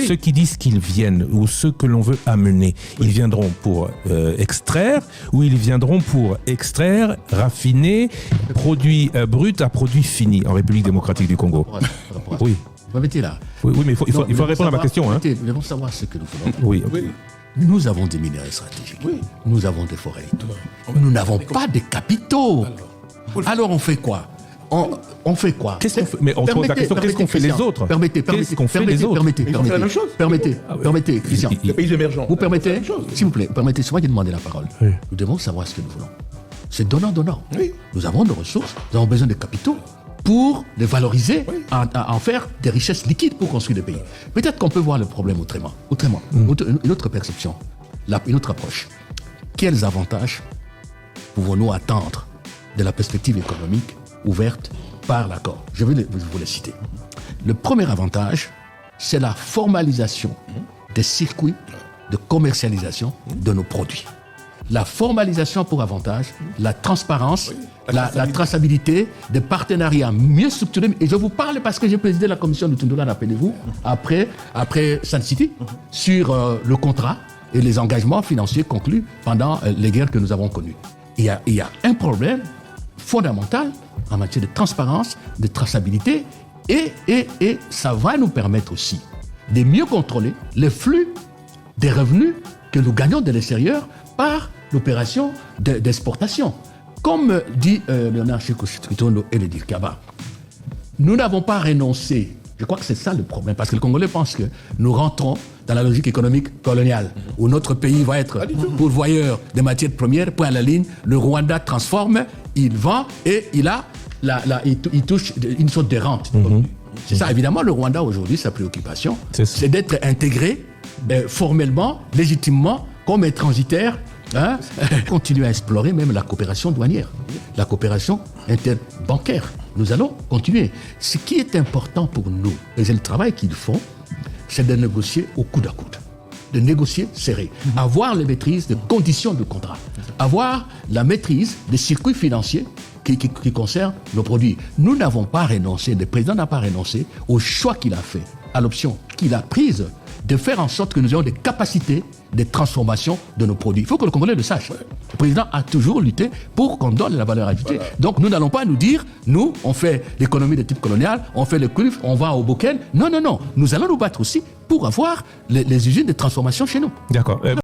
ceux qui disent qu'ils viennent ou ceux que l'on veut amener, ils viendront pour extraire ou ils viendront pour extraire, raffiner, produit brut à produit fini en République démocratique du Congo. Oui. Permettez là. Oui, mais il faut répondre à ma question. Hein. Nous devons savoir ce que nous voulons. Oui. Nous avons des minéraux stratégiques. Nous avons des forêts. Nous n'avons pas de capitaux. Alors on fait quoi? On fait quoi? Qu'est-ce qu'on fait? Mais on se pose la question, qu'est-ce qu'on fait les autres? Qu'est-ce qu'on fait les autres? Permettez, Christian. Les pays émergents. Vous permettez? S'il vous plaît, permettez, c'est moi qui ai demandé la parole. Oui. Nous devons savoir ce que nous voulons. C'est donnant-donnant. Oui. Nous avons des ressources, nous avons besoin de capitaux pour les valoriser, en faire des richesses liquides pour construire des pays. Peut-être qu'on peut voir le problème autrement. Une autre perception, une autre approche. Quels avantages pouvons-nous attendre de la perspective économique ouverte par l'accord? Je vais vous les citer. Le premier avantage, c'est la formalisation des circuits de commercialisation de nos produits. La formalisation pour avantage, la transparence, la traçabilité, des partenariats mieux structurés. Et je vous parle parce que j'ai présidé la commission de Tundula, rappelez-vous, après Sun City, sur le contrat et les engagements financiers conclus pendant les guerres que nous avons connues. Il y a un problème fondamental en matière de transparence, de traçabilité, et ça va nous permettre aussi de mieux contrôler les flux des revenus que nous gagnons de l'extérieur par l'opération d'exportation. Comme dit Léonard Sékou-Tondo et Lady Kaba, nous n'avons pas renoncé. Je crois que c'est ça le problème, parce que les Congolais pensent que nous rentrons dans la logique économique coloniale, où notre pays va être pourvoyeur des matières premières, point à la ligne, le Rwanda transforme, il vend et il touche une sorte de rente. C'est ça, évidemment, le Rwanda aujourd'hui, sa préoccupation, c'est d'être intégré formellement, légitimement, comme un transitaire. Continuer à explorer même la coopération douanière, la coopération interbancaire. Nous allons continuer. Ce qui est important pour nous, et c'est le travail qu'ils font, c'est de négocier au coude à coude, de négocier serré, avoir la maîtrise des conditions de contrat, avoir la maîtrise des circuits financiers qui concernent nos produits. Nous n'avons pas renoncé, le président n'a pas renoncé au choix qu'il a fait, à l'option qu'il a prise de faire en sorte que nous ayons des capacités de transformation de nos produits. Il faut que le Congolais le sache. Le président a toujours lutté pour qu'on donne la valeur ajoutée. Donc nous n'allons pas nous dire, nous, on fait l'économie de type colonial, on fait le cuivre, on va au Boken. Non. Nous allons nous battre aussi pour avoir les usines de transformation chez nous. D'accord.